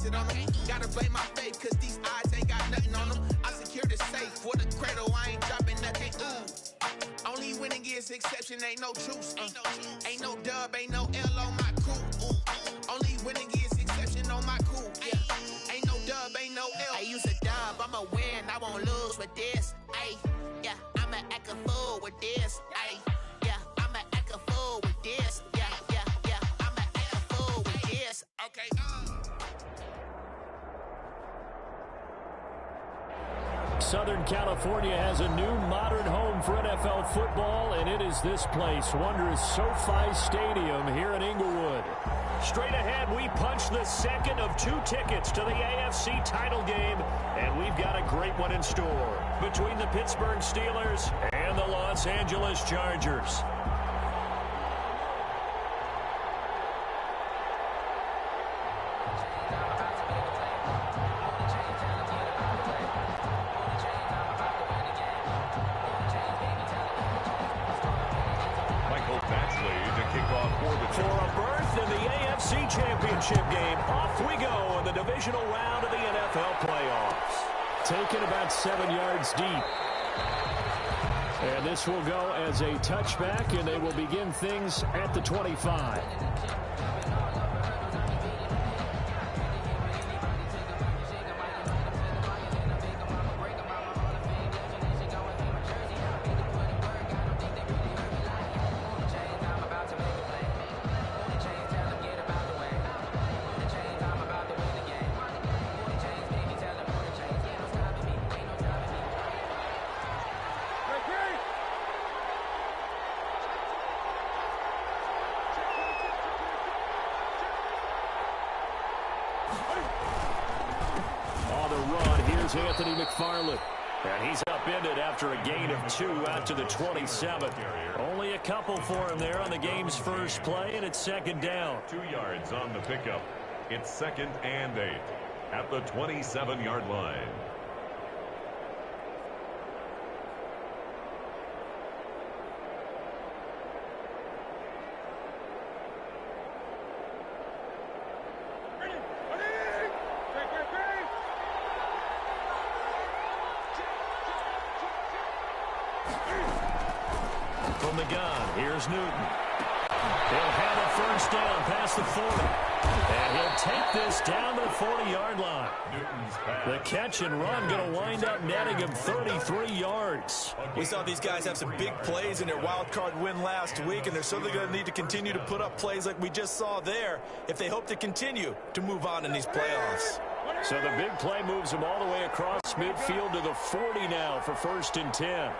base it on them. Gotta blame my faith, cause these eyes ain't got nothing on them. I secure the safe for the cradle, I ain't dropping nothing. Only winning is exception, ain't no truce. Ain't no dub, ain't no L on my crew. Only winning is exception on my crew. Yeah. Ain't no dub, ain't no L. I use a dub, I'ma win, I won't lose with this. Ay, yeah, I'ma act a fool with this. Ay, yeah, I'ma act a fool with this. Yeah, yeah, yeah, I'ma act a fool with this. Okay, Southern California has a new modern home for NFL football, and it is this place, wondrous SoFi Stadium here in Inglewood. Straight ahead, we punch the second of 2 tickets to the AFC title game, and we've got a great one in store between the Pittsburgh Steelers and the Los Angeles Chargers. Championship game. Off we go in the divisional round of the NFL playoffs. Taken about 7 yards deep. And this will go as a touchback, and they will begin things at the 25. Anthony McFarland. And he's upended after a gain of 2 out to the 27. Only a couple for him there on the game's first play, and it's second down. 2 yards on the pickup. It's 2nd and 8 at the 27-yard line. From the gun, here's Newton. He'll have a first down past the 40. And he'll take this down to the 40-yard line. The catch and run going to wind up netting him 33 yards. We saw these guys have some big plays in their wild card win last week, and they're certainly going to need to continue to put up plays like we just saw there if they hope to continue to move on in these playoffs. So the big play moves them all the way across midfield to the 40 now for 1st and 10.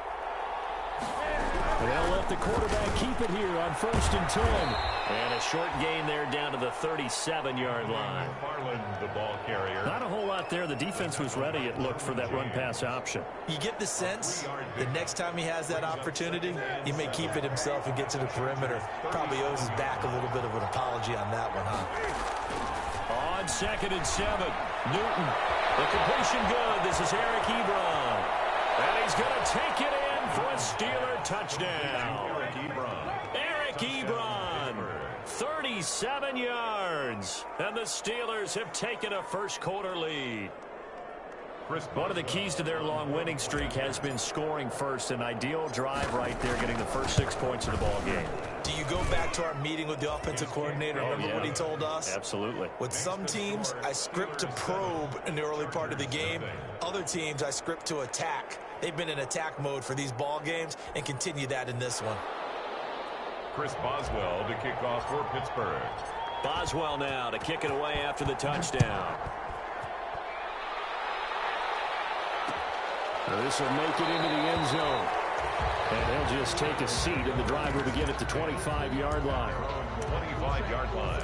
And they'll let the quarterback keep it here on 1st and 10. And a short gain there down to the 37-yard line. McFarland, the ball carrier. Not a whole lot there. The defense was ready, it looked, for that run-pass option. You get the sense the next time he has that opportunity, he may keep it himself and get to the perimeter. Probably owes his back a little bit of an apology on that one, huh? On 2nd and 7, Newton. The completion good. This is Eric Ebron. And he's going to take it in for a Steeler touchdown. Eric Ebron, 37 yards. And the Steelers have taken a first-quarter lead. One of the keys to their long winning streak has been scoring first. An ideal drive right there, getting the first 6 points of the ball game. Do you go back to our meeting with the offensive coordinator? Remember what he told us? Absolutely. With some teams, I script to probe in the early part of the game. Other teams, I script to attack. They've been in attack mode for these ball games and continue that in this one. Chris Boswell to kick off for Pittsburgh. Boswell now to kick it away after the touchdown. This will make it into the end zone. And he'll just take a seat, and the drive will begin at the 25-yard line. 25-yard line.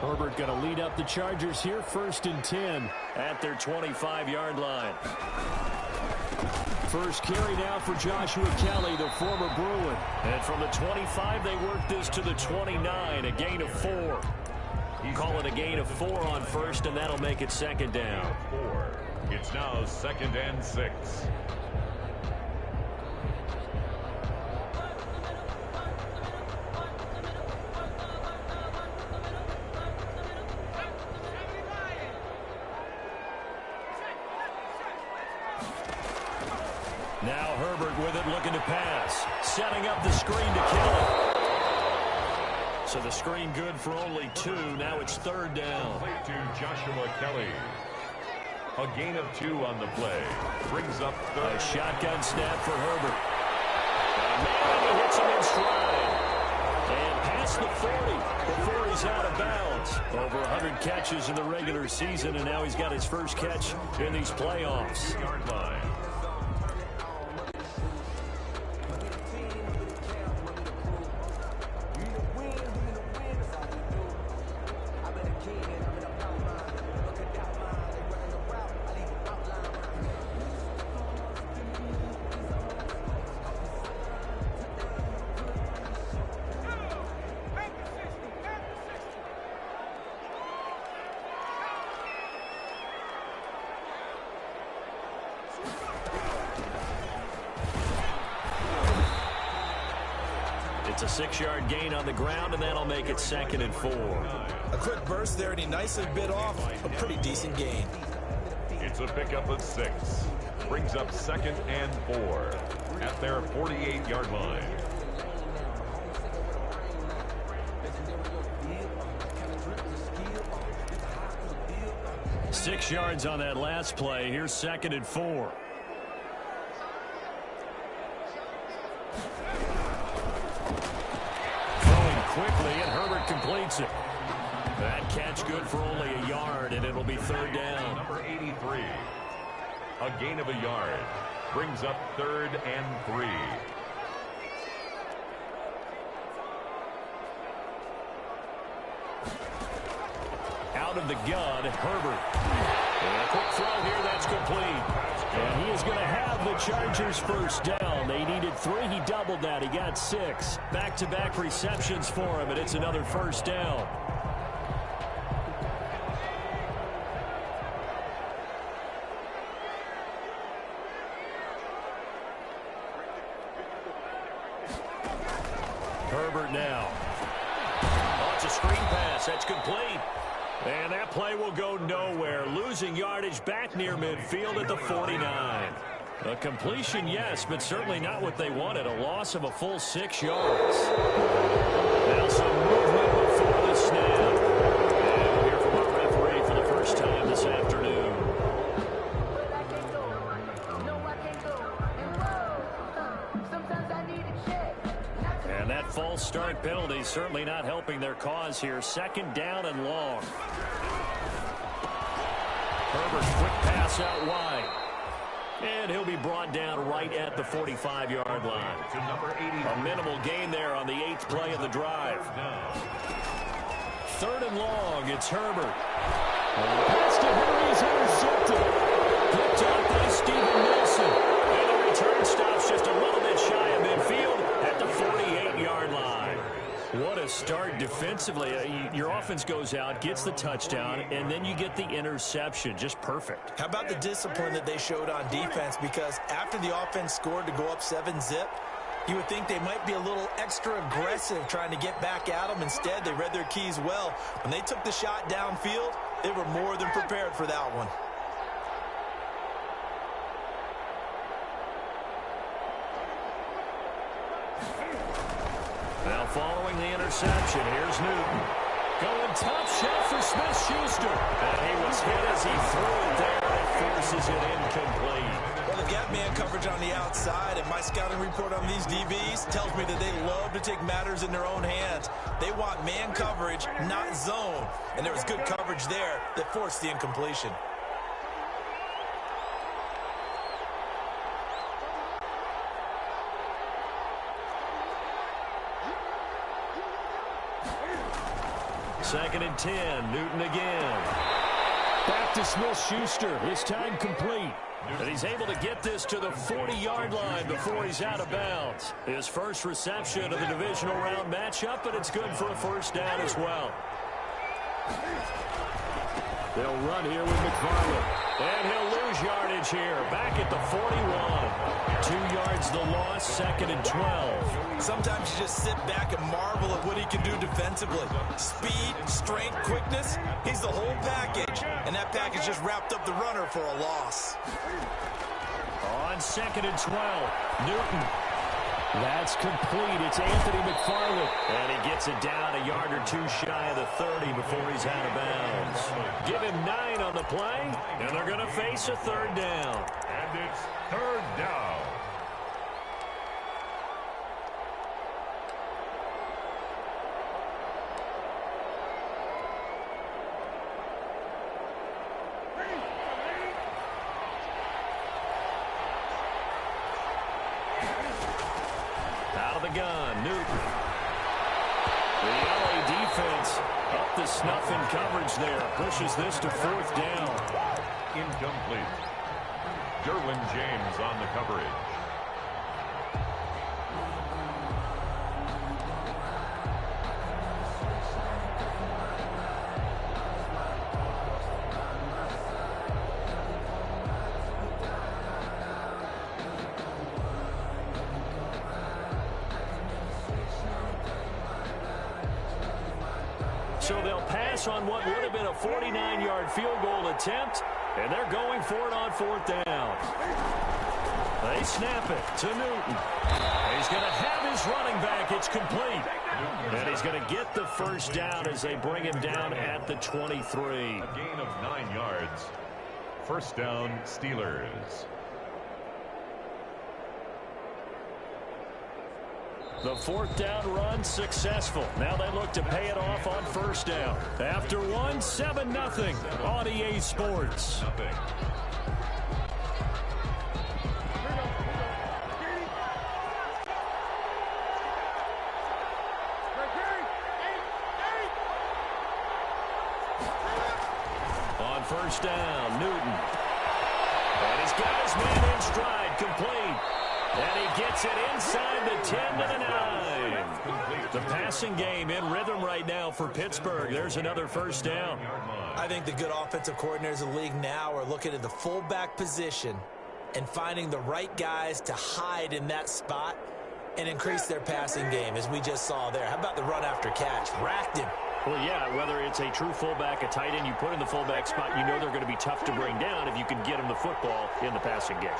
Herbert going to lead up the Chargers here, 1st and 10 at their 25-yard line. First carry now for Joshua Kelly, the former Bruin. And from the 25, they work this to the 29, a gain of 4. Call it a gain of 4 on first, and that'll make it second down. 4. It's now 2nd and 6. Now Herbert with it, looking to pass. Setting up the screen to kill it. So the screen good for only 2. Now it's 3rd down. Play to Joshua Kelly. A gain of 2 on the play. Brings up 3rd. A shotgun snap for Herbert. And he hits him in stride. And past the 40 before he's out of bounds. Over 100 catches in the regular season, and now he's got his first catch in these playoffs. 3-yard line. It's a 6-yard gain on the ground, and that'll make it 2nd and 4. A quick burst there, and he nicely bit off a pretty decent gain. It's a pickup of 6. Brings up 2nd and 4 at their 48-yard line. Six yards on that last play. Here's 2nd and 4. Quickly, and Herbert completes it. That catch good for only a yard, and it'll be 3rd down. Number 83. A gain of a yard. Brings up 3rd and 3. Out of the gun, Herbert. And a quick throw here, that's complete. And he is going to have the Chargers first down. They needed 3. He doubled that. He got 6. Back-to-back receptions for him, and it's another first down. Herbert now. Oh, it's a screen pass. That's complete. And that play will go nowhere. Losing yardage back near midfield at the 49. A completion, yes, but certainly not what they wanted. A loss of a full 6 yards. Now some movement before the snap. And we'll hear from our referee for the first time this afternoon. And that false start penalty certainly not helping their cause here. 2nd down and long. Herbert, quick pass out wide. And he'll be brought down right at the 45-yard line. A minimal gain there on the 8th play of the drive. 3rd and long, it's Herbert. Pass to Henry is intercepted. Picked up by Steven Nelson. And the return stops just a little bit shy of midfield at the 48-yard line. What a start defensively. Your offense goes out, gets the touchdown, and then you get the interception. Just perfect. How about the discipline that they showed on defense? Because after the offense scored to go up 7-zip, you would think they might be a little extra aggressive trying to get back at them. Instead, they read their keys well. When they took the shot downfield, they were more than prepared for that one. Now following the interception, here's Newton. Going top shot for Smith-Schuster. And he was hit as he threw it there. It forces it incomplete. Well, the gap man coverage on the outside, and my scouting report on these DBs tells me that they love to take matters in their own hands. They want man coverage, not zone. And there was good coverage there that forced the incompletion. Second and 10, Newton again. Back to Smith-Schuster, this time complete. And he's able to get this to the 40-yard line before he's out of bounds. His first reception of the divisional round matchup, but it's good for a first down as well. They'll run here with McFarland. And he'll lose yardage here. Back at the 41. 2 yards the loss, 2nd and 12. Sometimes you just sit back and marvel at what he can do defensively. Speed, strength, quickness, he's the whole package. And that package just wrapped up the runner for a loss. On 2nd and 12, Newton. That's complete. It's Anthony McFarland. And he gets it down a yard or 2 shy of the 30 before he's out of bounds. Give him 9 on the play, and they're going to face a 3rd down. And it's 3rd down. Gun, Newton. The LA defense up the snuff in coverage there. Pushes this to 4th down. Incomplete. Derwin James on the coverage. So they'll pass on what would have been a 49-yard field goal attempt, and they're going for it on 4th down. They snap it to Newton. He's going to have his running back. It's complete. And he's going to get the 1st down as they bring him down at the 23. A gain of 9 yards. 1st down, Steelers. The 4th down run successful. Now they look to pay it off on 1st down. After 7-0 on EA Sports. On 1st down, Newton. And he's got his man in stride, complete. And he gets it inside the 10 to the 9. The passing game in rhythm right now for Pittsburgh. There's another 1st down. I think the good offensive coordinators in the league now are looking at the fullback position and finding the right guys to hide in that spot and increase their passing game, as we just saw there. How about the run after catch? Racked him. Well, yeah, whether it's a true fullback, a tight end you put in the fullback spot, you know they're going to be tough to bring down if you can get them the football in the passing game.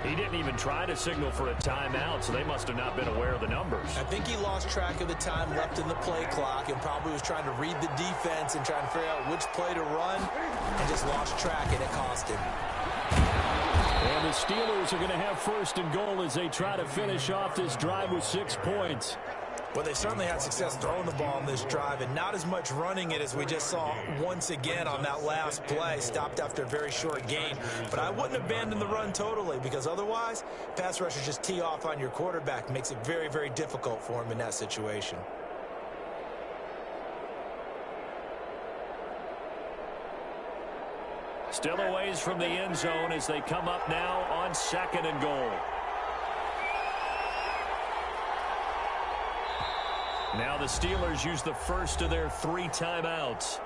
He didn't even try to signal for a timeout, so they must have not been aware of the numbers. I think he lost track of the time left in the play clock and probably was trying to read the defense and trying to figure out which play to run and just lost track, and it cost him. And the Steelers are going to have 1st and goal as they try to finish off this drive with 6 points. Well, they certainly had success throwing the ball on this drive and not as much running it as we just saw once again on that last play. Stopped after a very short gain. But I wouldn't abandon the run totally, because otherwise, pass rushers just tee off on your quarterback. Makes it very, very difficult for him in that situation. Still a ways from the end zone as they come up now on 2nd and goal. Now the Steelers use the first of their 3 timeouts.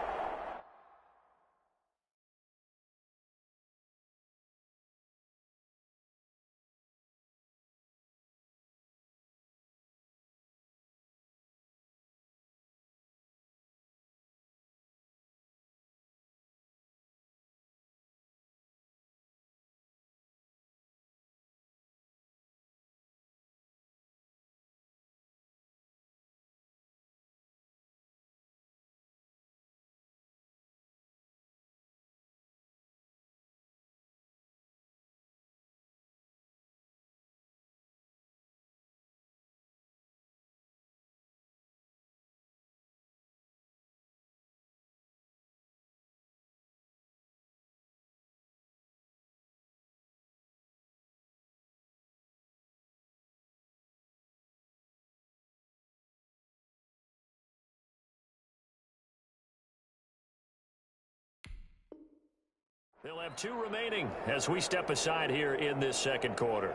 They'll have 2 remaining as we step aside here in this 2nd quarter.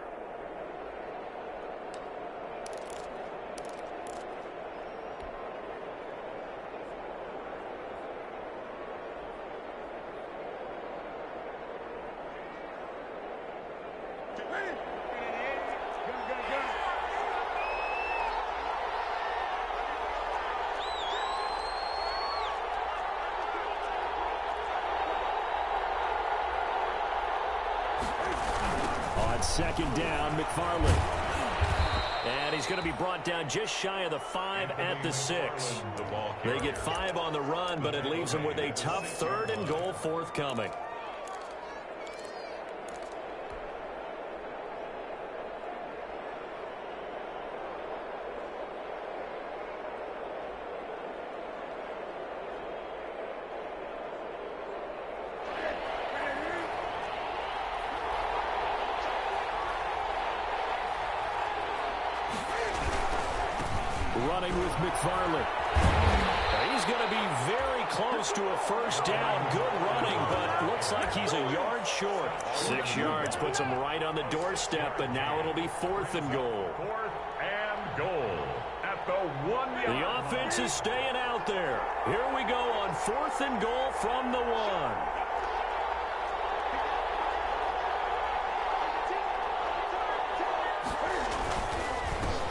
second down, McFarland. And he's going to be brought down just shy of the 5 at the 6. They get 5 on the run, but it leaves them with a tough 3rd and goal forthcoming. Running with McFarland. He's going to be very close to a first down. Good running, but looks like he's a yard short. 6 yards puts him right on the doorstep, and now it'll be 4th and goal. 4th and goal at the 1 yard. The offense is staying out there. Here we go on 4th and goal from the 1.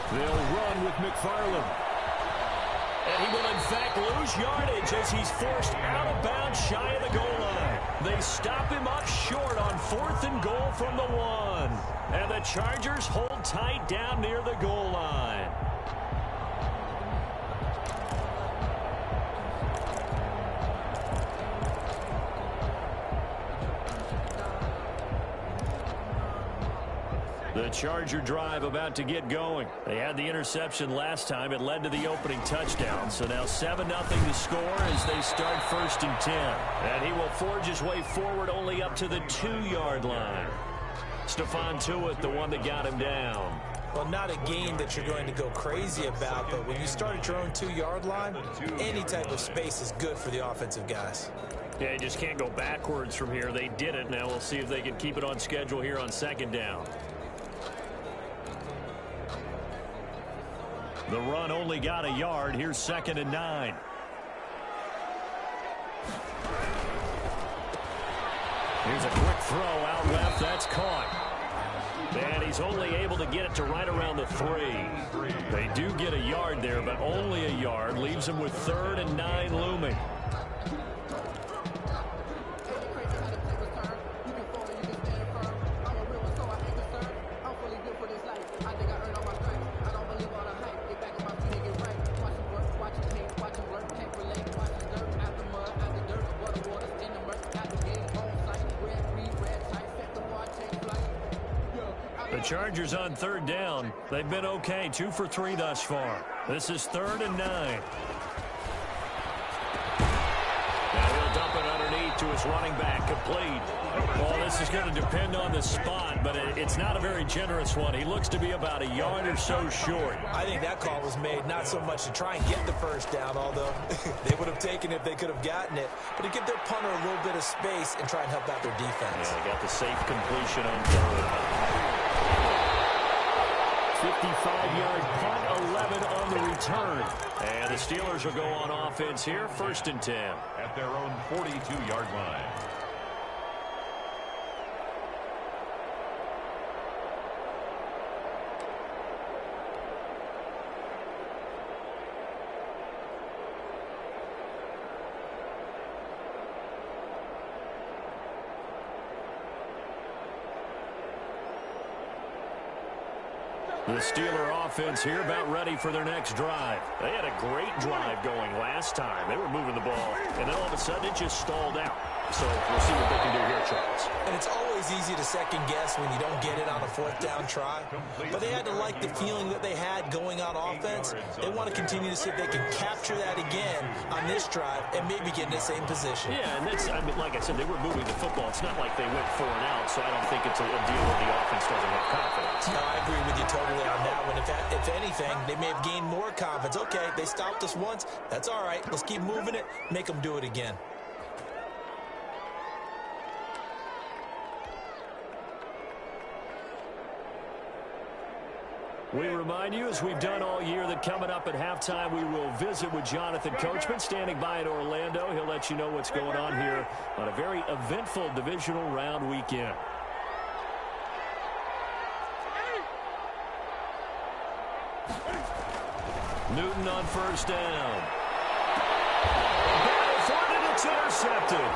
They'll run with McFarland. And he will, in fact, lose yardage as he's forced out of bounds shy of the goal line. They stop him up short on 4th and goal from the 1. And the Chargers hold tight down near the goal line. The Charger drive about to get going. They had the interception last time. It led to the opening touchdown. So now 7-0 to score as they start 1st and 10. And he will forge his way forward only up to the 2-yard line. Stephon Tuitt, the one that got him down. Well, not a game that you're going to go crazy about, but when you start at your own 2-yard line, any type of space is good for the offensive guys. Yeah, you just can't go backwards from here. They did it. Now we'll see if they can keep it on schedule here on 2nd down. The run only got a yard. Here's 2nd and 9. Here's a quick throw out left. That's caught. And he's only able to get it to right around the 3. They do get a yard there, but only a yard. Leaves him with 3rd and 9 looming. The Chargers on 3rd down. They've been okay, 2 for 3 thus far. This is 3rd and 9. Now he'll dump it underneath to his running back, complete. Well, this is going to depend on the spot, but it's not a very generous one. He looks to be about a yard or so short. I think that call was made not so much to try and get the first down, although they would have taken it if they could have gotten it, but to give their punter a little bit of space and try and help out their defense. Yeah, they got the safe completion on 3rd. 55-yard punt, 11 on the return. And the Steelers will go on offense here, 1st and 10. At their own 42-yard line. The Steeler offense here about ready for their next drive. They had a great drive going last time. They were moving the ball, and then all of a sudden it just stalled out. So we'll see what they can do here, Charles. And it's always easy to second guess when you don't get it on a 4th down try. But they had to like the feeling that they had going on offense. They want to continue to see if they can capture that again on this drive and maybe get in the same position. Yeah, and that's, I mean, like I said, they were moving the football. It's not like they went 4 and out, so I don't think it's a deal where the offense doesn't have confidence. No, I agree with you totally on that one. If anything, they may have gained more confidence. Okay, they stopped us once. That's all right. Let's keep moving it. Make them do it again. We remind you, as we've done all year, that coming up at halftime, we will visit with Jonathan Coachman, standing by in Orlando. He'll let you know what's going on here on a very eventful divisional round weekend. Newton on 1st down. Battle for it, and it's intercepted.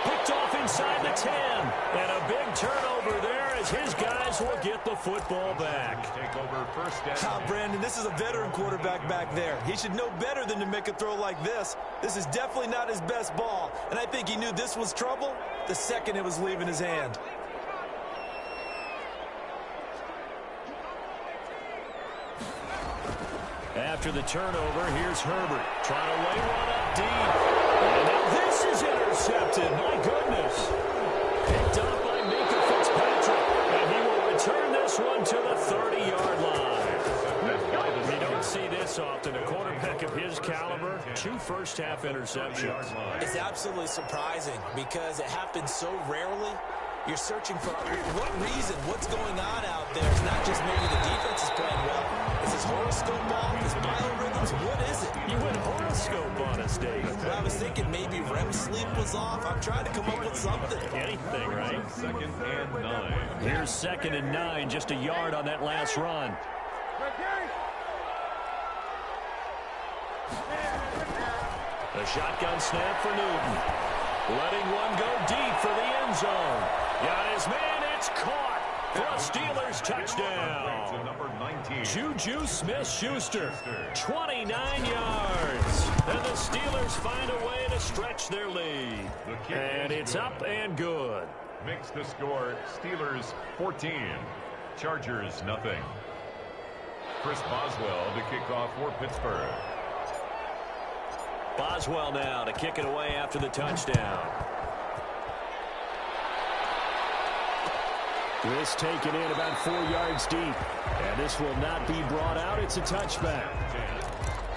Picked off inside the 10. And a big turnover there as his guys will get the football back. Take over first down. Now, Brandon, this is a veteran quarterback back there. He should know better than to make a throw like this. This is definitely not his best ball, and I think he knew this was trouble the second it was leaving his hand. After the turnover, here's Herbert trying to lay one up deep. And now this is intercepted. My goodness. Picked up by Minka Fitzpatrick. And he will return this one to the 30-yard line. We don't see this often. A quarterback of his caliber, 2 first-half interceptions. It's absolutely surprising because it happens so rarely. You're searching for what reason, what's going on out there. It's not just maybe the defense is playing well. Is his horoscope off? His biorhythms? What is it? You went horoscope on us, Dave. Well, I was thinking maybe REM sleep was off. I'm trying to come up with something. Anything, right? 2nd and 9. Here's 2nd and 9, just a yard on that last run. The shotgun snap for Newton. Letting one go deep for the end zone. Got his man, it's caught for a Steelers touchdown. To number 19. Juju Smith-Schuster, 29 yards. And the Steelers find a way to stretch their lead. And it's up and good. Makes the score Steelers 14. Chargers nothing. Chris Boswell to kick off for Pittsburgh. Boswell now to kick it away after the touchdown. This taken in about 4 yards deep. And this will not be brought out. It's a touchback.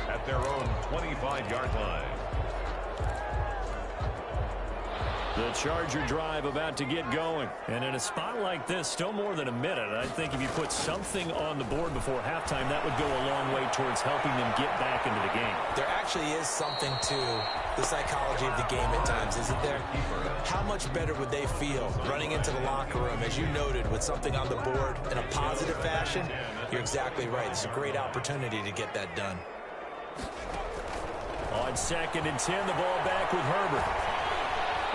At their own 25-yard line. The Charger drive about to get going. And in a spot like this, still more than a minute, I think if you put something on the board before halftime, that would go a long way towards helping them get back into the game. There actually is something to the psychology of the game at times, isn't there? How much better would they feel running into the locker room, as you noted, with something on the board in a positive fashion? You're exactly right. It's a great opportunity to get that done. On 2nd and 10, the ball back with Herbert.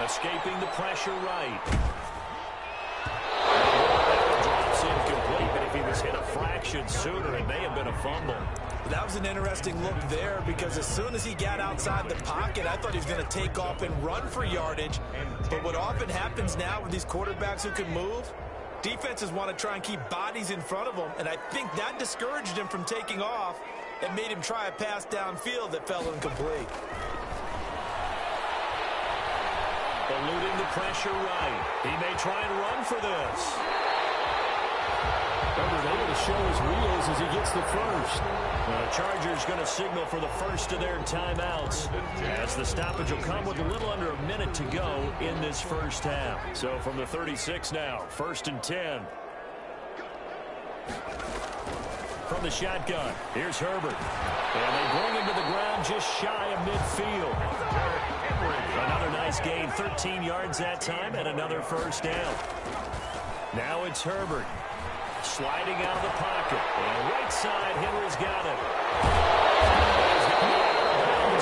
Escaping the pressure right. Drops incomplete, but if he was hit a fraction sooner, it may have been a fumble. That was an interesting look there because as soon as he got outside the pocket, I thought he was going to take off and run for yardage. But what often happens now with these quarterbacks who can move, defenses want to try and keep bodies in front of them, and I think that discouraged him from taking off and made him try a pass downfield that fell incomplete. Eluding the pressure right. He may try and run for this. Herbert able to show his wheels as he gets the first. The Chargers going to signal for the first of their timeouts, as the stoppage will come with a little under a minute to go in this first half. So from the 36 now, 1st and 10. From the shotgun, here's Herbert. And they bring him to the ground just shy of midfield. Another nice gain, 13 yards that time, and another first down. Now it's Herbert. Sliding out of the pocket. And right side, Henry's got it.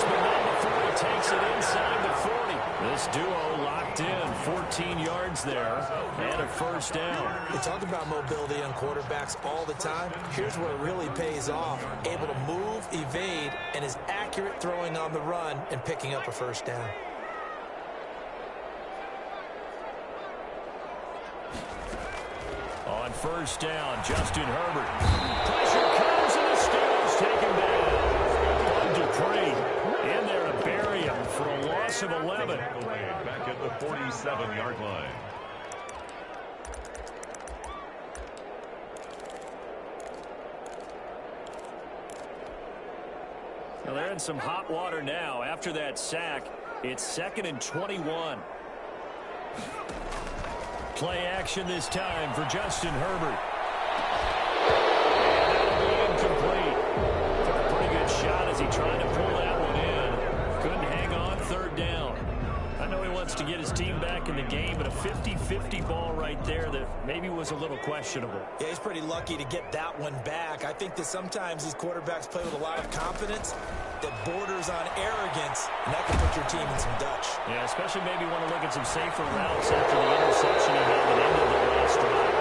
But not before he takes it inside the 40. This duo locked in, 14 yards there, and a first down. We talk about mobility on quarterbacks all the time. Here's where it really pays off. Able to move, evade, and is accurate throwing on the run and picking up a first down. On first down, Justin Herbert. Pressure comes, and the Steelers take him down. Dupree in there to bury him for a loss of 11. Back at the 47-yard line. Well, they're in some hot water now. After that sack, it's 2nd and 21. Play action this time for Justin Herbert. And that'll be incomplete. Took a pretty good shot as he tried to pull that one in. Couldn't hang on 3rd down. I know he wants to get his team back in the game, but a 50-50 ball right there that maybe was a little questionable. Yeah, he's pretty lucky to get that one back. I think that sometimes these quarterbacks play with a lot of confidence that borders on arrogance, and that can put your team in some Dutch. Yeah, especially maybe want to look at some safer routes after the interception he had at the end of the last drive.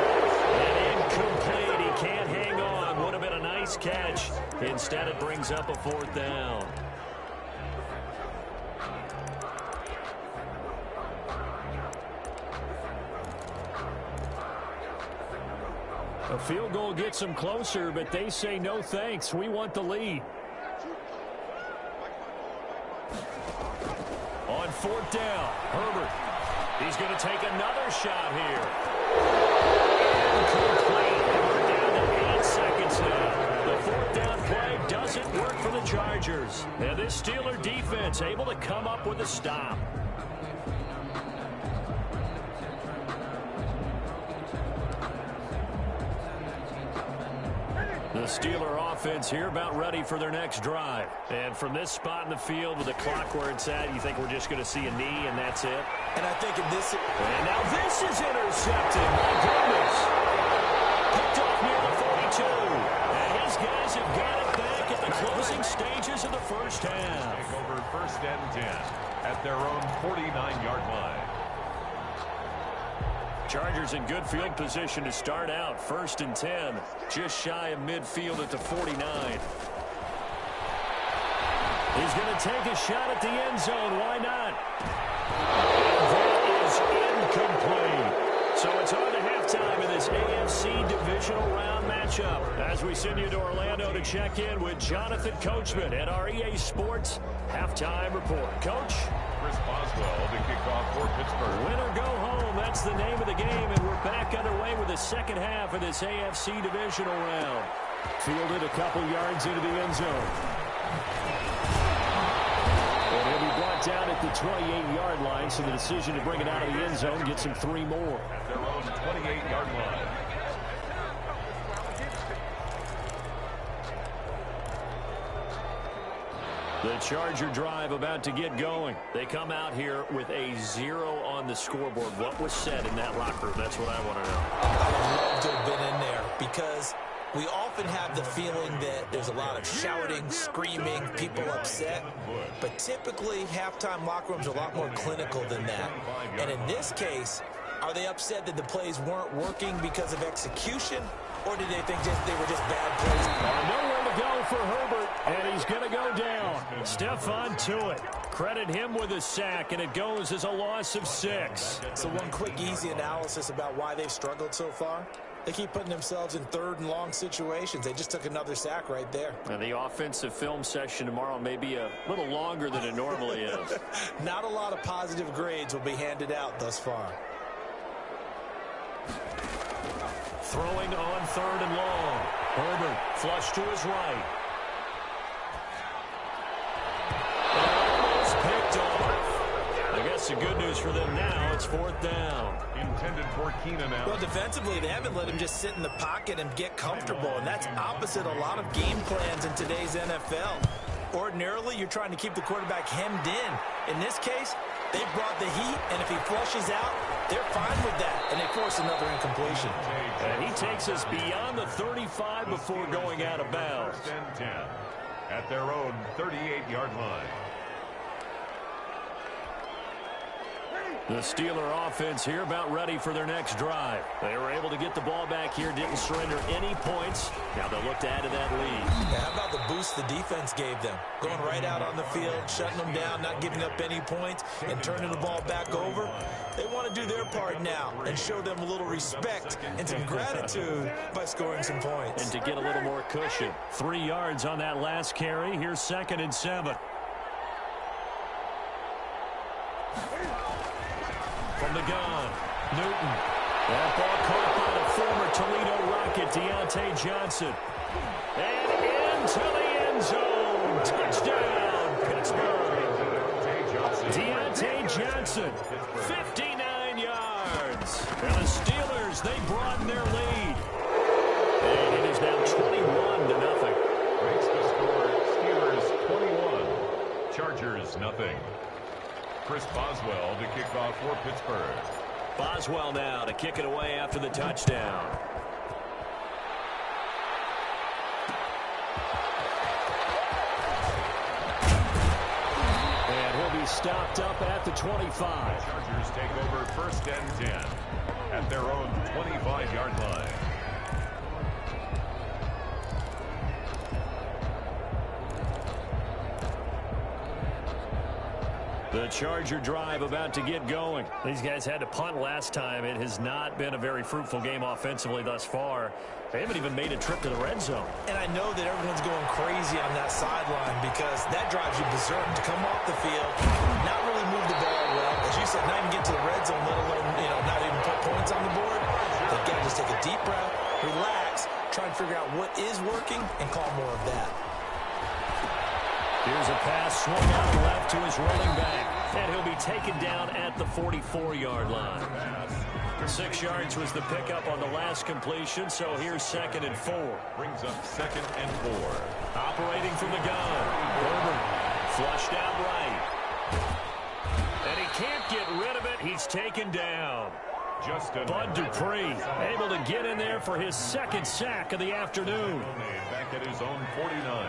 And incomplete. He can't hang on. Would have been a nice catch. Instead, it brings up a 4th down. A field goal gets them closer, but they say no thanks. We want the lead. On 4th down, Herbert. He's going to take another shot here. Incomplete. We're down to 8 seconds now. The 4th down play doesn't work for the Chargers. And this Steeler defense able to come up with a stop. The Steeler offense here about ready for their next drive. And from this spot in the field with the clock where it's at, you think we're just going to see a knee and that's it? And I think in this... And now this is intercepted. My goodness. Picked off near the 42. And his guys have got it back at the closing stages of the first half. Take over 1st and 10 at their own 49-yard line. Chargers in good field position to start out. 1st and 10. Just shy of midfield at the 49. He's going to take a shot at the end zone. Why not? And that is incomplete. So it's on to halftime in this AFC divisional round matchup. As we send you to Orlando to check in with Jonathan Coachman at our EA Sports Halftime Report. Coach? Chris Boswell to kick off for Pittsburgh. Win or go home, that's the name of the game, and we're back underway with the second half of this AFC divisional round. Fielded a couple yards into the end zone. And he'll be brought down at the 28-yard line, so the decision to bring it out of the end zone gets him 3 more. At their own 28-yard line. The Charger drive about to get going. They come out here with a 0 on the scoreboard. What was said in that locker room? That's what I want to know. I would love to have been in there because we often have the feeling that there's a lot of shouting, screaming, people upset. But typically, halftime locker rooms are a lot more clinical than that. And in this case, are they upset that the plays weren't working because of execution? Or did they think they were just bad plays? Nowhere to go for Herbert, and he's going to go down. Stephon Tuitt. Credit him with a sack, and it goes as a loss of 6. So one quick, easy analysis about why they've struggled so far. They keep putting themselves in 3rd and long situations. They just took another sack right there. And the offensive film session tomorrow may be a little longer than it normally is. Not a lot of positive grades will be handed out thus far. Throwing on 3rd and long. Herbert flush to his right. Almost picked off. I guess the good news for them now, it's 4th down. Intended for Keenan Allen. Well, defensively, they haven't let him just sit in the pocket and get comfortable, and that's opposite a lot of game plans in today's NFL. Ordinarily, you're trying to keep the quarterback hemmed in. In this case, they brought the heat, and if he flushes out, they're fine with that, and they force another incompletion. And he takes us beyond the 35 before going out of bounds. 1st and 10 at their own 38-yard line. The Steeler offense here about ready for their next drive. They were able to get the ball back here, didn't surrender any points. Now they'll look to add to that lead. Yeah, how about the boost the defense gave them? Going right out on the field, shutting them down, not giving up any points, and turning the ball back over. They want to do their part now and show them a little respect and some gratitude by scoring some points. And to get a little more cushion. 3 yards on that last carry. Here's 2nd and 7. From the gun, Newton. That ball caught by the former Toledo Rocket, Deontay Johnson. And into the end zone. Touchdown, Pittsburgh. Deontay Johnson, 59 yards. And the Steelers, they broaden their lead. And it is now 21-0. Makes the score Steelers 21, Chargers nothing. Chris Boswell to kick off for Pittsburgh. Boswell now to kick it away after the touchdown. And he'll be stopped up at the 25. Chargers take over 1st and 10 at their own 25-yard line. The Charger drive about to get going. These guys had to punt last time. It has not been a very fruitful game offensively thus far. They haven't even made a trip to the red zone. And I know that everyone's going crazy on that sideline because that drives you berserk to come off the field, not really move the ball well. As you said, not even get to the red zone, let alone, not even put points on the board. They've got to just take a deep breath, relax, try and figure out what is working, and call more of that. Here's a pass swung out left to his running back. And he'll be taken down at the 44-yard line. 6 yards was the pickup on the last completion, so here's 2nd and 4. Brings up 2nd and 4. Operating from the gun. Herbert flushed out right. And he can't get rid of it. He's taken down. Bud Dupree able to get in there for his 2nd sack of the afternoon. Back at his own 49.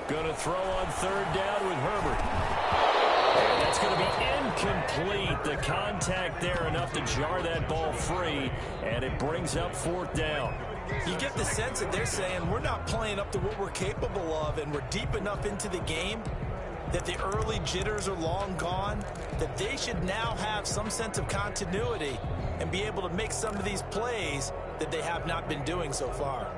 Going to throw on 3rd down with Herbert. And that's going to be incomplete. The contact there enough to jar that ball free, and it brings up 4th down. You get the sense that they're saying we're not playing up to what we're capable of, and we're deep enough into the game that the early jitters are long gone, that they should now have some sense of continuity and be able to make some of these plays that they have not been doing so far.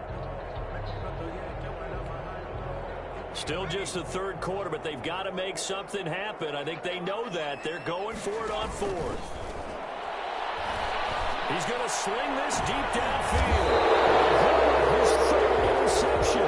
Still just the 3rd quarter, but they've got to make something happen. I think they know that. They're going for it on 4th. He's going to sling this deep downfield. His 3rd interception.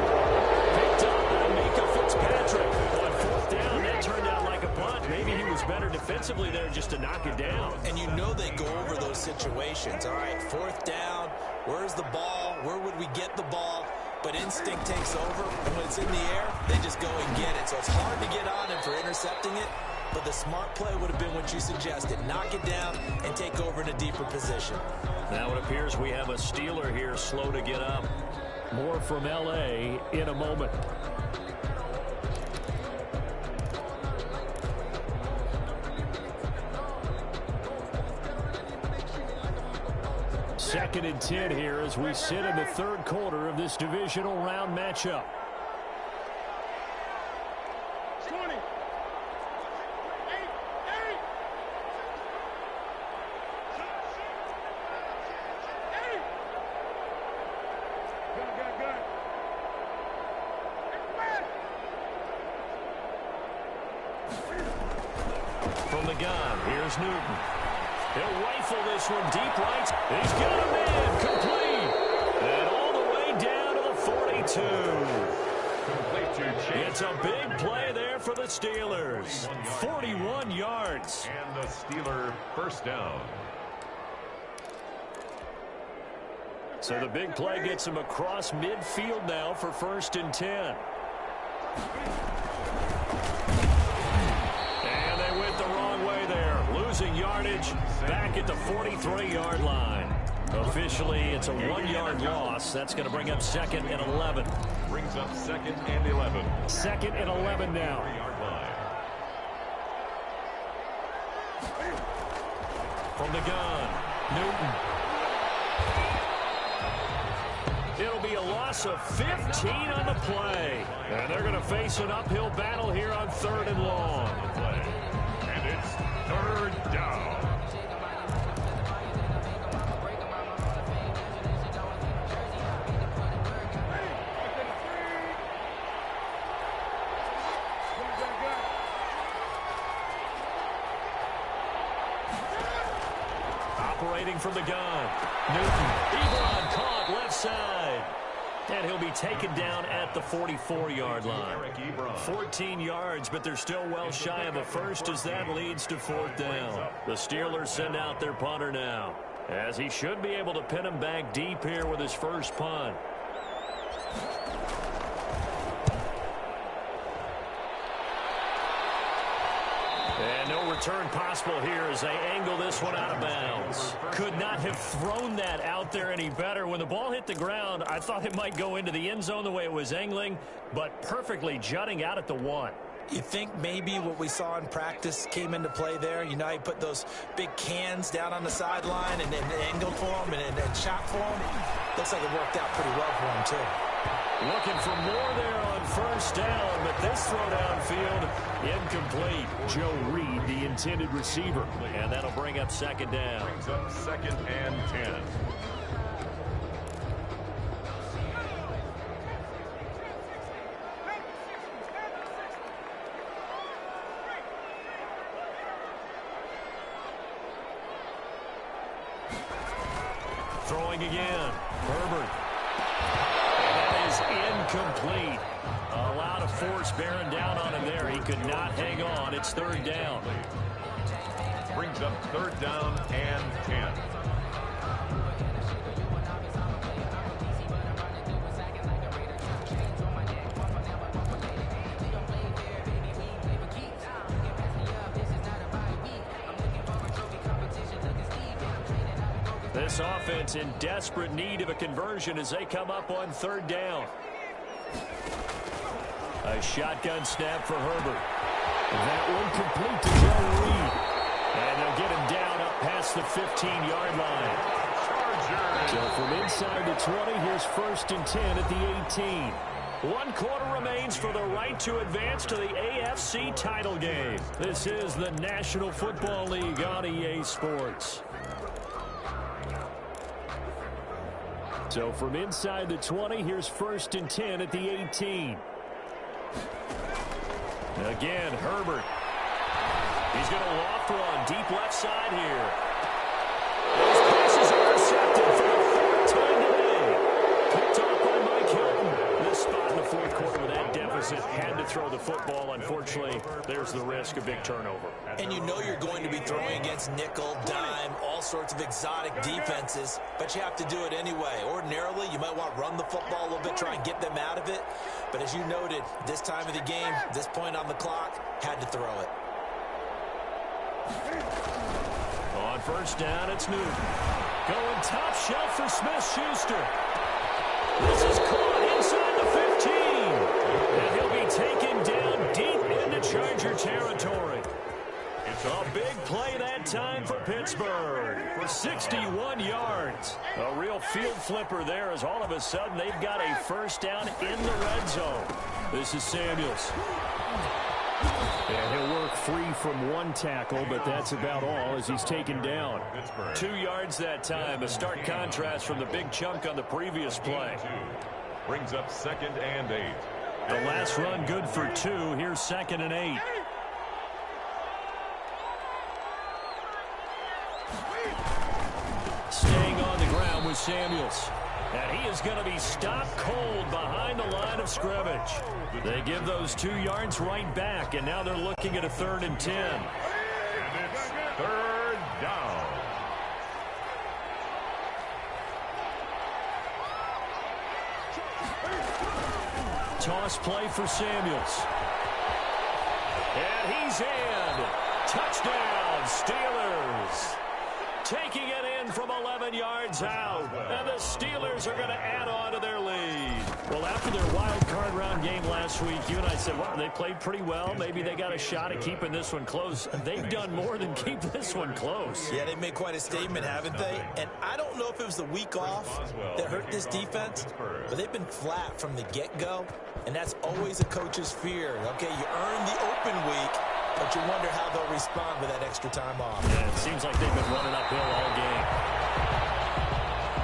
Picked up by Mika Fitzpatrick. On 4th down, that turned out like a punt. Maybe he was better defensively there just to knock it down. And you know they go over those situations. All right, 4th down. Where's the ball? Where would we get the ball? But instinct takes over, and when it's in the air, they just go and get it. So it's hard to get on him for intercepting it, but the smart play would have been what you suggested. Knock it down and take over in a deeper position. Now it appears we have a Steeler here slow to get up. More from L.A. in a moment. Second and 10 here as we sit in the 3rd quarter of this divisional round matchup. 20. 8. Good. From the gun, here's Newton. He'll rifle this one deep right. He's got him in. Complete. And all the way down to the 42. Complete to Chase. It's a big play there for the Steelers. 41 yards. And the Steeler 1st down. So the big play gets him across midfield now for 1st and 10. And they went the wrong way there. Losing yardage back at the 43-yard line. Officially, it's a 1-yard loss. That's going to bring up 2nd and 11. Brings up 2nd and 11. 2nd and 11 now. 3-yard line. From the gun, Newton. It'll be a loss of 15 on the play. And they're going to face an uphill battle here on 3rd and long. And it's 3rd down. Operating from the gun, Newton. Ebron caught left side. And he'll be taken down at the 44-yard line. 14 yards, but they're still well shy of a first as that leads to 4th down. The Steelers send out their punter now, as he should be able to pin him back deep here with his first punt. And no return possible here as they angle this one out of bounds. Could not have thrown that out there any better. When the ball hit the ground, I thought it might go into the end zone the way it was angling, but perfectly jutting out at the 1. You think maybe what we saw in practice came into play there? You know, he put those big cans down on the sideline and angled for him and shot for him. Looks like it worked out pretty well for him, too. Looking for more there on first down, but this throw downfield incomplete. Joe Reed, the intended receiver, and that'll bring up second down. Brings up 2nd and 10. Throwing again. Herbert. And that is incomplete. A lot of force bearing down on him there. He could not hang on. It's 3rd down. Brings up 3rd down and 10. This offense in desperate need of a conversion as they come up on 3rd down. A shotgun snap for Herbert. That one complete to Joe Reed. And they'll get him down up past the 15-yard line. So from inside the 20, here's 1st and 10 at the 18. 1 quarter remains for the right to advance to the AFC title game. This is the National Football League on EA Sports. So from inside the 20, here's 1st and 10 at the 18. Again, Herbert. He's going to loft one deep left side here. Those passes are intercepted for the 3rd time today. Picked off by Mike Hilton. This spot in the 4th quarter with that deficit. Had to throw the football. Unfortunately, there's the risk of big turnover. And you know you're going to be throwing against nickel, dime, all sorts of exotic defenses, but you have to do it anyway. Ordinarily, you might want to run the football a little bit, try and get them out of it. But as you noted, this time of the game, this point on the clock, had to throw it. On 1st down, it's Newton. Going top shelf for Smith-Schuster. This is caught inside the 15. And he'll be taken down deep into Charger territory. It's a big play that time for Pittsburgh for 61 yards. A real field flipper there as all of a sudden they've got a 1st down in the red zone. This is Samuels. And he'll work free from 1 tackle, but that's about all as he's taken down. 2 yards that time, a stark contrast from the big chunk on the previous play. Brings up 2nd and 8. The last run good for 2. Here's 2nd and 8. Staying on the ground with Samuels. And he is going to be stopped cold behind the line of scrimmage. They give those 2 yards right back, and now they're looking at a 3rd and 10. And it's 3rd down. Toss play for Samuels. And he's in. Touchdown, Steelers. Taking it in from 11 yards out. And the Steelers are going to add on to their lead. Well, after their wild card round game last week, you and I said, well, they played pretty well. Maybe they got a shot at keeping this one close. They've done more than keep this one close. Yeah, they've made quite a statement, haven't they? And I don't know if it was the week off that hurt this defense, but they've been flat from the get-go. And that's always a coach's fear. Okay, you earn the open week, but you wonder how they'll respond with that extra time off. Yeah, it seems like they've been running uphill all game.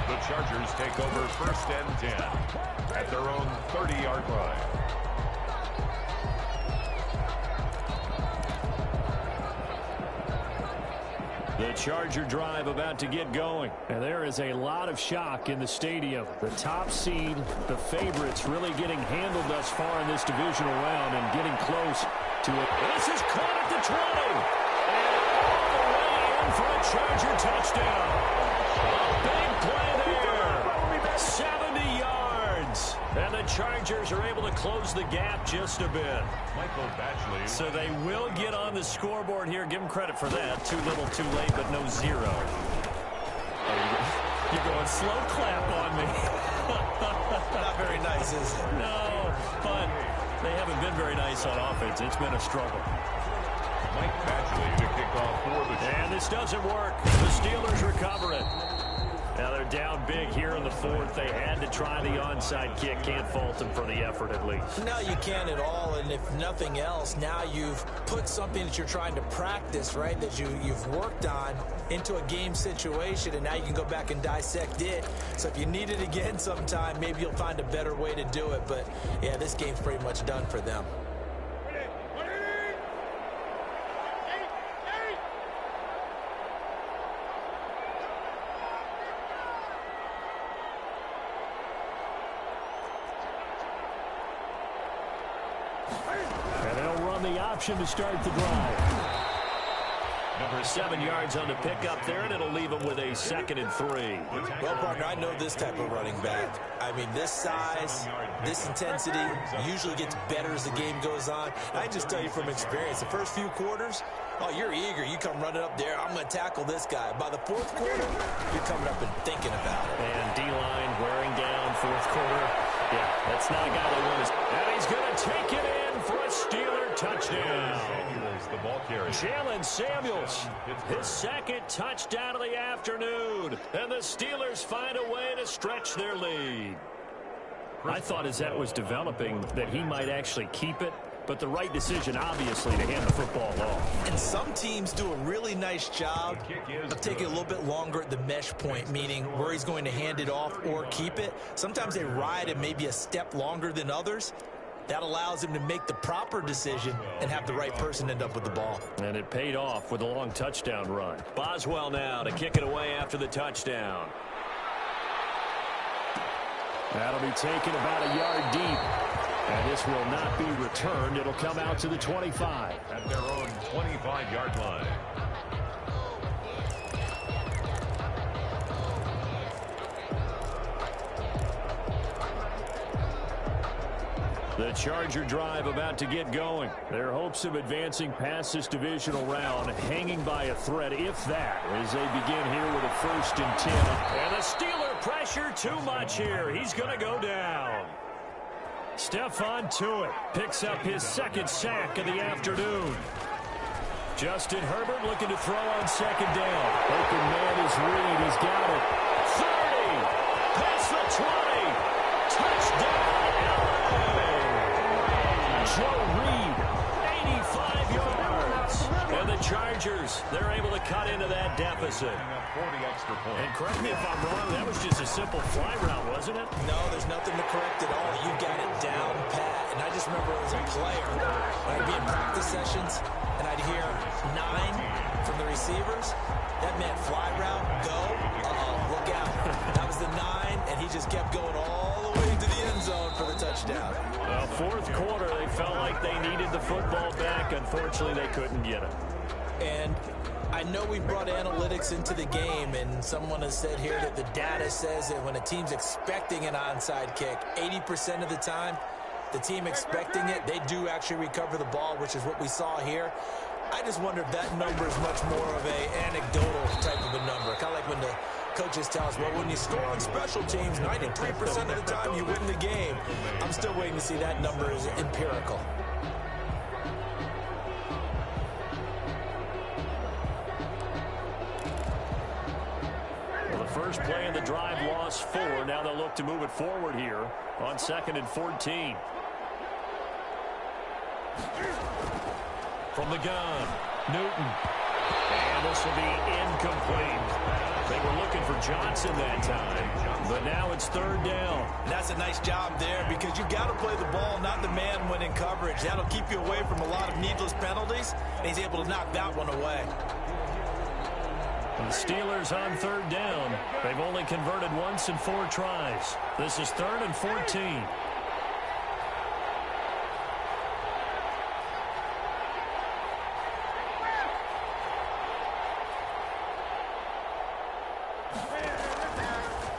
The Chargers take over 1st and 10 at their own 30-yard line. The Charger drive about to get going. And there is a lot of shock in the stadium. The top seed, the favorites, really getting handled thus far in this divisional round and getting close to it. This is caught at the 20. And all the way in for a Charger touchdown. A big play there. 70 yards. And the Chargers are able to close the gap just a bit. Michael Badgley. So they will get on the scoreboard here. Give them credit for that. Too little, too late, but no zero. You're going slow clap on me. Not very nice, is it? No, but they haven't been very nice on offense. It's been a struggle. Mike Badgley to kick off for the Chiefs. And this doesn't work. The Steelers recover it. Now they're down big here in the fourth. They had to try the onside kick. Can't fault them for the effort at least. No, you can't at all. And if nothing else, now you've put something that you're trying to practice, right, that you've worked on into a game situation, and now you can go back and dissect it. So if you need it again sometime, maybe you'll find a better way to do it. But, yeah, this game's pretty much done for them. And they'll run the option to start the drive. Number 7 yards on the pickup there, and it'll leave them with a 2nd and 3. Well, partner, I know this type of running back. I mean, this size, this intensity usually gets better as the game goes on. I just tell you from experience, the first few quarters, oh, you're eager. You come running up there, I'm going to tackle this guy. By the fourth quarter, you're coming up and thinking about it. And D-line wearing down fourth quarter. Yeah, that's not a guy that wins. And he's going to take it in for a Steeler touchdown. Samuels, the ball carrier. Jalen Samuels, his 2nd touchdown of the afternoon. And the Steelers find a way to stretch their lead. I thought as that was developing that he might actually keep it. But the right decision, obviously, to hand the football off. And some teams do a really nice job of taking a little bit longer at the mesh point, meaning where he's going to hand it off or keep it. Sometimes they ride it maybe a step longer than others. That allows him to make the proper decision and have the right person end up with the ball. And it paid off with a long touchdown run. Boswell now to kick it away after the touchdown. That'll be taken about a yard deep. And this will not be returned. It'll come out to the 25. At their own 25-yard line. The Charger drive about to get going. Their hopes of advancing past this divisional round hanging by a thread, if that, as they begin here with a 1st and 10. And the Steeler pressure too much here. He's going to go down. Stephon Tuitt picks up his 2nd sack of the afternoon. Justin Herbert looking to throw on 2nd down. Open man is Reed. He's got it. 30. Past the 20. Touchdown, LA. Joe Reed. 85 yards. And the Chargers, they're able to cut into that deficit. For the extra point. And correct me if I'm wrong, that was just a simple fly route, wasn't it? No, there's nothing to correct at all. You got it down pat. And I just remember as a player, when I'd be in practice sessions, and I'd hear 9 from the receivers. That meant fly route, go, look out. That was the 9, and he just kept going all the way into the end zone for the touchdown. Well, fourth quarter, they felt like they needed the football back. Unfortunately, they couldn't get it. And I know we brought analytics into the game, and someone has said here that the data says that when a team's expecting an onside kick, 80% of the time, the team expecting it, they do actually recover the ball, which is what we saw here. I just wonder if that number is much more of an anecdotal type of a number. Kind of like when the coaches tell us, well, when you score on special teams, 93% of the time you win the game. I'm still waiting to see that number is empirical. First play of the drive, lost 4. Now they'll look to move it forward here on 2nd and 14. From the gun, Newton. And this will be incomplete. They were looking for Johnson that time, but now it's 3rd down. And that's a nice job there because you've got to play the ball, not the man when in coverage. That'll keep you away from a lot of needless penalties, and he's able to knock that one away. The Steelers on 3rd down. They've only converted once in 4 tries. This is 3rd and 14.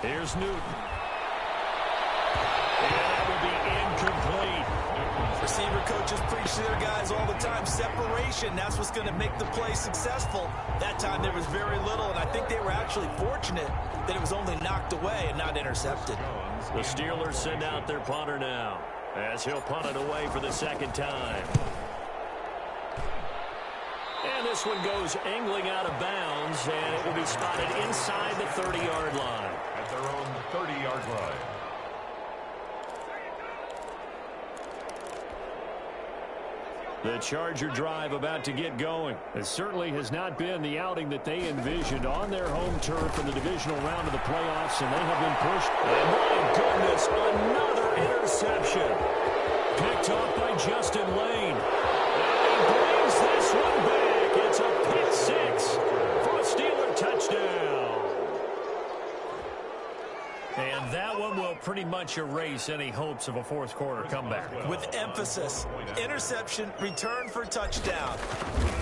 Here's Newton. And that will be incomplete. Receiver coaches preach to their guys all the time. Separation, that's what's going to make the play successful. That time there was very little, and I think they were actually fortunate that it was only knocked away and not intercepted. The Steelers send out their punter now, as he'll punt it away for the second time. And this one goes angling out of bounds, and it will be spotted inside the 30-yard line. At their own 30-yard line. The Charger drive about to get going. It certainly has not been the outing that they envisioned on their home turf in the divisional round of the playoffs, and they have been pushed. And my goodness, another interception. Picked off by Justin Lane. And he brings this one back. It's a pick six for a Steeler touchdown. And that one will pretty much erase any hopes of a fourth quarter comeback. With emphasis, interception, return for touchdown.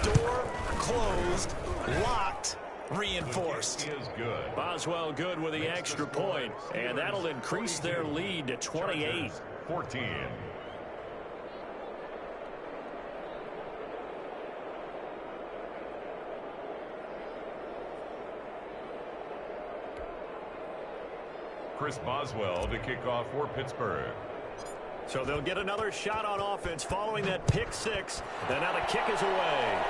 Door closed, locked, reinforced. Is good. Boswell good with the extra point, and that'll increase their lead to 28. 14. Chris Boswell to kick off for Pittsburgh. So they'll get another shot on offense following that pick six. And now the kick is away.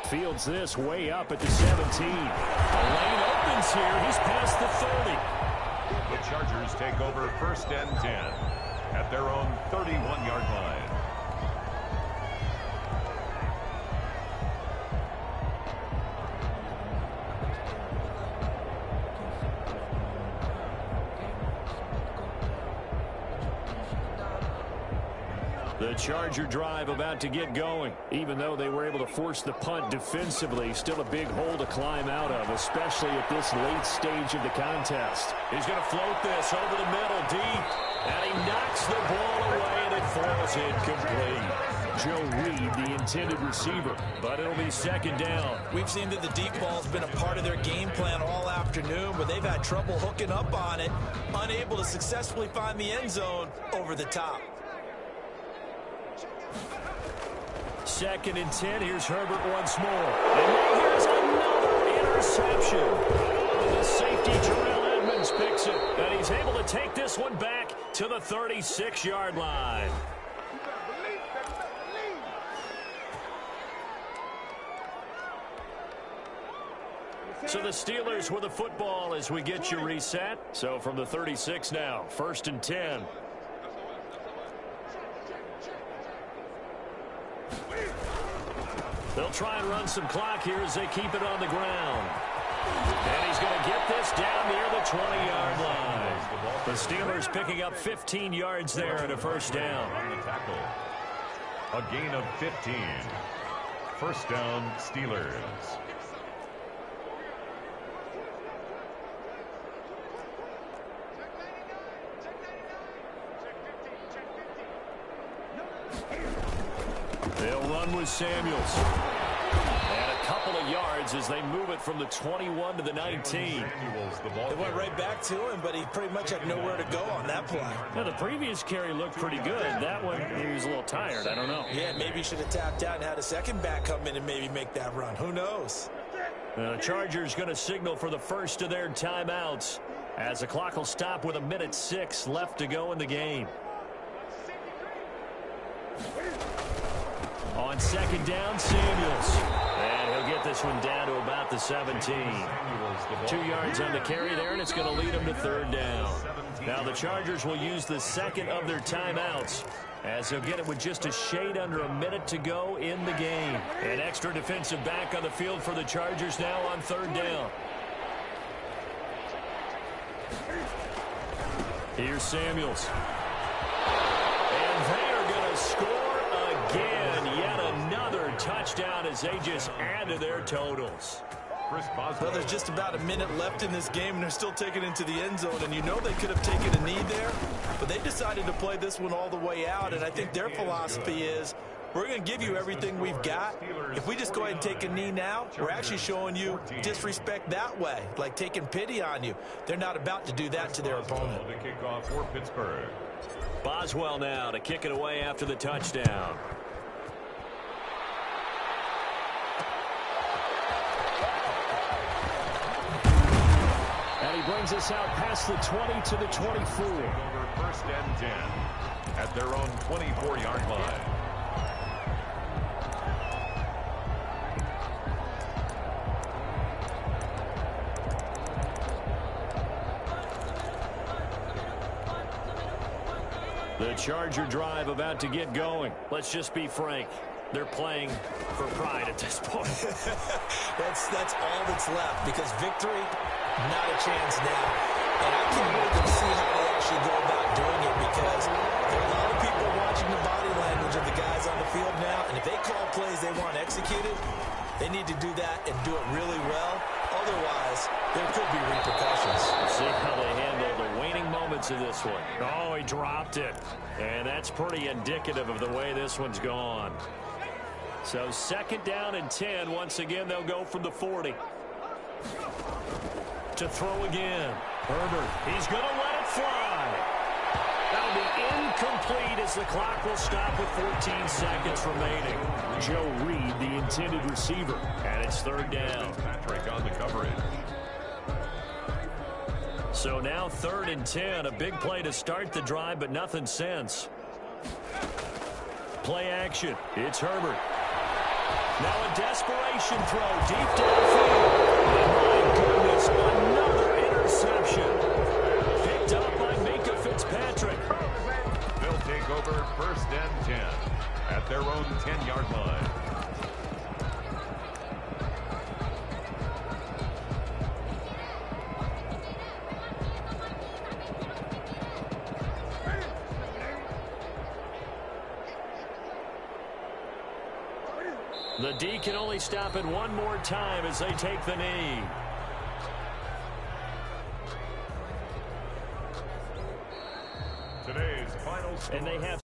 Fields this way up at the 17. The lane opens here. He's past the 30. The Chargers take over 1st and 10 at their own 31-yard line. The Charger drive about to get going. Even though they were able to force the punt defensively, still a big hole to climb out of, especially at this late stage of the contest. He's going to float this over the middle deep, and he knocks the ball away, and it falls incomplete. Joe Reed, the intended receiver, but it'll be second down. We've seen that the deep ball's been a part of their game plan all afternoon, but they've had trouble hooking up on it, unable to successfully find the end zone over the top. 2nd and 10. Here's Herbert once more. And now here's another interception. The safety, Terrell Edmonds, picks it. And he's able to take this one back to the 36-yard line. So the Steelers with the football as we get you reset. So from the 36 now, 1st and 10. They'll try and run some clock here as they keep it on the ground. And he's going to get this down near the 20-yard line. The Steelers picking up 15 yards there and a first down. On the tackle. A gain of 15. First down, Steelers. They'll run with Samuels. And a couple of yards as they move it from the 21 to the 19. They went right back to him, but he pretty much had nowhere to go on that play. Now, the previous carry looked pretty good. That one, he was a little tired. I don't know. Yeah, maybe he should have tapped out and had a second back come in and maybe make that run. Who knows? The Chargers going to signal for the first of their timeouts as the clock will stop with 1:06 left to go in the game. On second down, Samuels. And he'll get this one down to about the 17. 2 yards on the carry there, and it's going to lead them to third down. Now the Chargers will use the second of their timeouts as they'll get it with just a shade under a minute to go in the game. An extra defensive back on the field for the Chargers now on third down. Here's Samuels. And they are going to score again. Yet another touchdown as they just add to their totals. Well, there's just about a minute left in this game, and they're still taking it into the end zone. And you know they could have taken a knee there, but they decided to play this one all the way out. And I think their philosophy is we're going to give you everything we've got. If we just go ahead and take a knee now, we're actually showing you disrespect that way, like taking pity on you. They're not about to do that to their opponent. The kickoff for Pittsburgh. Boswell now to kick it away after the touchdown. And he brings us out past the 20 to the 24. Over first and 10 at their own 24-yard line. The Charger drive about to get going. Let's just be frank. They're playing for pride at this point. That's all that's left, because victory, not a chance now. And I can't wait to see how they actually go about doing it, because there are a lot of people watching the body language of the guys on the field now, and if they call plays they want executed, they need to do that and do it really well. Otherwise, there could be repercussions. See how they handle the waning moments of this one. Oh, he dropped it. And that's pretty indicative of the way this one's gone. So 2nd down and 10. Once again, they'll go from the 40. To throw again. Herbert, he's going to let it fly. That'll be incomplete as the clock will stop with 14 seconds remaining. Joe Reed, the intended receiver, and it's 3rd down. Patrick on the coverage. So now 3rd and 10, a big play to start the drive, but nothing since. Play action. It's Herbert. Now a desperation throw deep downfield. And my goodness, another interception. Picked up by Minka Fitzpatrick. They'll take over 1st and 10 at their own 10-yard line. The D can only stop it one more time as they take the knee. Today's final score. And they have